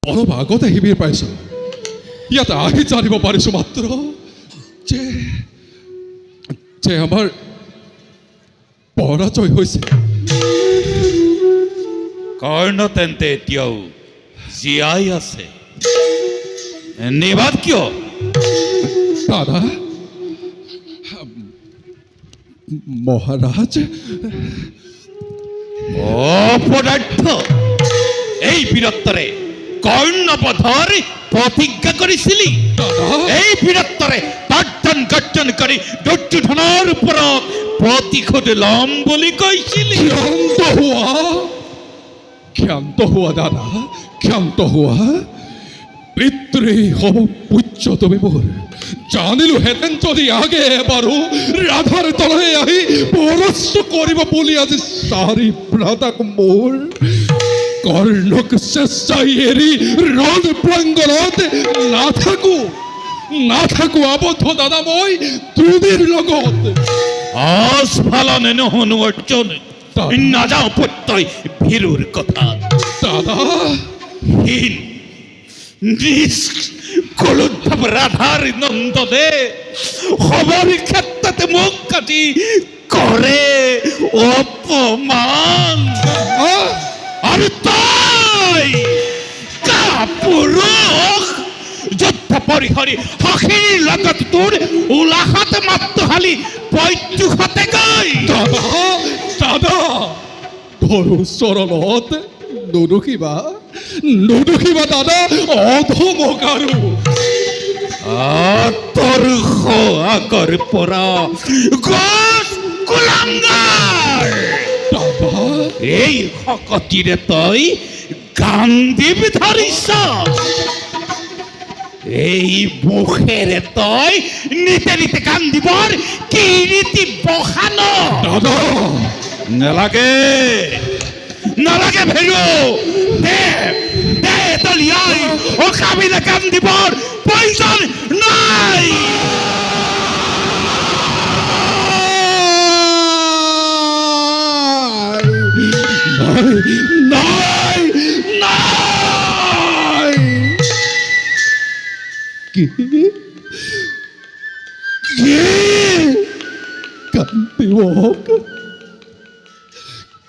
অলপ আগতে শিবিৰ পাইছোঁ। ইয়াত আহি জানিব পাৰিছোঁ মাত্ৰ যে যে আমাৰ পৰাজয় হৈছে। কৰ্ণ তেন্তে এতিয়াও জীয়াই আছে, নিবাদ কিয়? দাদা, মহাৰাজ, অপদাৰ্থ! এই বীৰত্বৰে কৰ্ণবধৰ প্ৰতিজ্ঞা কৰিছিলি। এই বীৰত্বৰে তৰ্জন গৰ্জন কৰি দুৰ্যোধনৰ ওপৰত প্ৰতিশোধ ল'ম বুলি কৈছিলি। ক্ষান্ত হোৱা দাদা, ক্ষান্ত হোৱা। পিতৃ হ'ব পূজ্য তুমি মোৰ। জানিলো হেতেন যদি আগে এবাৰো ৰাধাৰ তলহে আহি পৰস্ত কৰিব বুলি আজি চাৰি ভ্ৰাতাক মোৰ কৰ্ণক চেষ্টাই এৰি ৰণ প্ৰাংগণত নাথাকো আবদ্ধ দাদা মই ধ্ৰুৱীৰ লগত। আস্ফালনে নহনো অৰ্জুন, নাযাওঁ পুত্ৰই ভীৰুৰ কথা। দাদা, কলোদ্ধৱ ৰাধাৰ নন্দনে সবৰ ক্ষেত্ৰতে মোক কাটি কৰে অপমান। আৰু তই কাপুৰুষ, যুদ্ধ পৰিহৰি সখীৰ লগত তোৰ উলাহত মাত্ৰ হালি বৈদ্যুষতে গৈ। দাদা, গুৰু চৰণত নুদুখিবা দাদা, অধমক আৰু তোৰ আগৰ পৰা গছ কুলাংগাৰ। এই শকতিৰে তই গান্ধীব ধৰিছ, এই মুখেৰে তই নিতে নিতে কান্দিবৰ কিৰীতি বখান। নালাগে ভেৰু, দে দলিয়াই অকামিলে কান্দিবৰ প্ৰয়োজন নাই।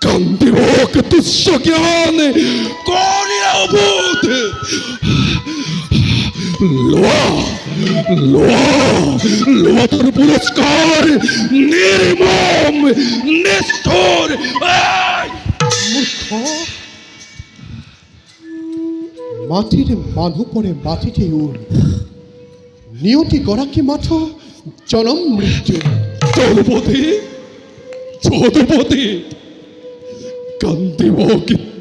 কান্দিবক তুচ্ছ জ্ঞান কৰিয়া বোধ। লোৱা তোৰ পুৰস্কাৰ, নিৰ্মম নিষ্ঠুৰ। মাটিৰে মানুহ পৰে মাটিতে উৰ, নিয়তি গৰাকী মাথো জনম মৃত্যু। যদুপতি কান্দিব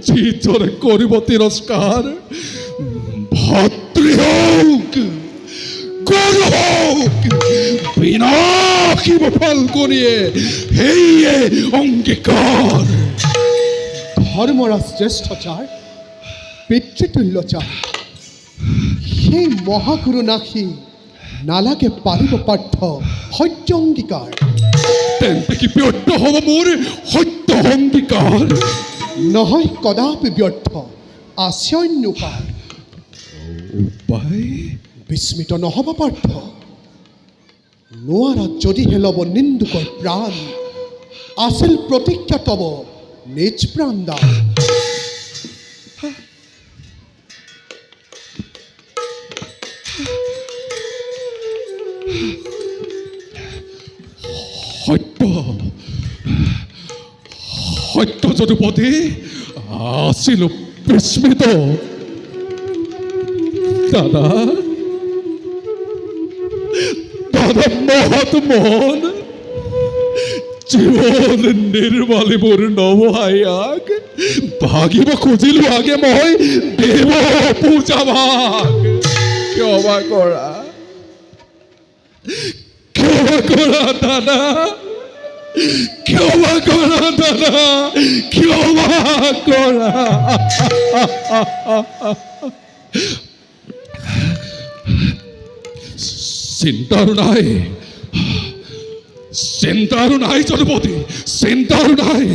যিজনে কৰিব তিৰস্কাৰ। ভাতৃ হওক গুৰু হওক, বিনাশিব ফাল্গুনীয়ে সেয়ে অংগীকাৰ। ধৰ্মৰা শ্ৰেষ্ঠ যাৰ, পিতৃতুল্য যাৰ, সেই মহাগুৰু নাশী নালাগে পাৰিব পাৰ্থ সত্য অংগীকাৰ। তেন্তে কি ব্যৰ্থ হ'ব মোৰ সত্য অংগীকাৰ? নহয় কদাপি ব্যৰ্থ, আছে অন্য উপায়। উপায়? বিস্মিত নহ'ব পাৰ্থ, নোৱাৰা যদিহে ল'ব নিন্দুকৰ প্ৰাণ। আছিল প্ৰতিজ্ঞা তব নিজ প্ৰাণ দান। সত্য যদুপতি, আছিলো বিস্মিত। দাদা মহৎ মন, জীৱন নিৰ্মালি মোৰ নবহায়াক। ভাগিব খুজিলো আগে মই দেৱ পূজা ভাগ। ক্ষমা কৰা দাদা, ক্ষমা কৰা দাদা, ক্ষমা কৰা। চিন্তাৰ নাই যদুপতি, চিন্তাৰ নাই।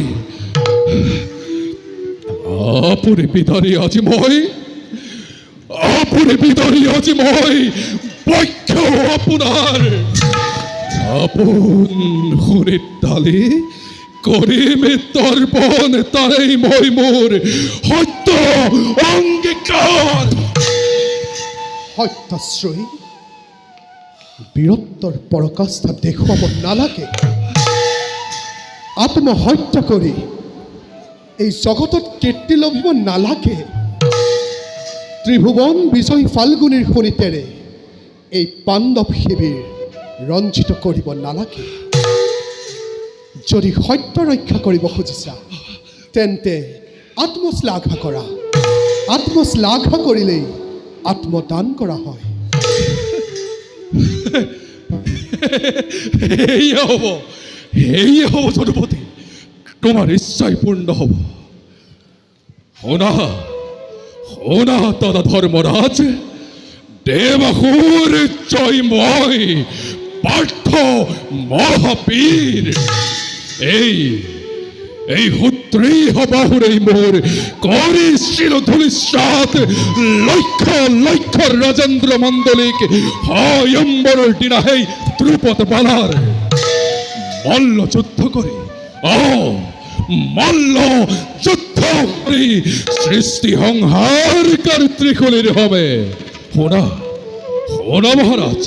আপুনি বিধাৰী আজি মই বিদরি আজি মই বক্ষ আপোনাৰ আপন সুরের তালে করিমে তর্পণ তারেই মই মোর সত্য অঙ্গীকার সত্যশ্রী বীরত্বৰ পৰাকাষ্ঠা দেখুৱাব নালাগে। আত্মহত্যা কৰি এই জগতত কীৰ্তি লভিব নালাগে। ত্ৰিভুৱন বিজয় ফাল্গুনীৰ শোণিতেৰে এই পাণ্ডৱ শিবিৰ ৰঞ্জিত কৰিব নালাগে। যদি সত্য ৰক্ষা কৰিব খুজিছা তেন্তে আত্মশ্লাঘা কৰা। আত্মশ্লাঘা কৰিলেই আত্মদান কৰা হয়। এই হব যদুপতি, তোমার ইচ্ছাই পূর্ণ হব। হোনা দাদা ধর্মরাজ, দেবাহুর জয়ময় পার্থ মহাবীর, এই হুত্রীহ বাহুরে মোর করিছিল ধুলিসাত লক্ষ লক্ষ রাজেন্দ্র মণ্ডলিক হয়ম্বর ডিনাহেই ধ্রুপদ বালার মল্ল যুদ্ধ করে মল্ল যুদ্ধ করে সৃষ্টি সংহার কার ত্রিকলির হবে। হোনা মহারাজ,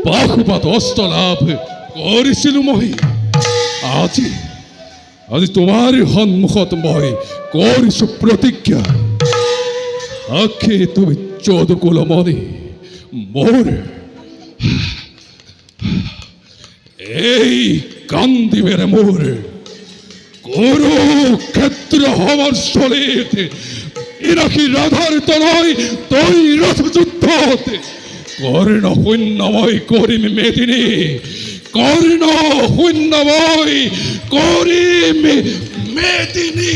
বাহুপাত অস্ত্র লাভ করেছিল মহি। আজি তোমাৰ সন্মুখত মই কৰিছো প্ৰতিজ্ঞা, আখে তুমি চৌদকুল মনে মোৰ এই কান্দিবেৰে মোৰ কুৰুক্ষেত্ৰ সমৰস্থলীত ইৰাকী ৰাধাৰ তনয় তৈ ৰথ যুদ্ধত কৰ্ণ শূন্যময় কৰিম মেদিনী, কর্ণ শূন্যময় করিম মেদিনী।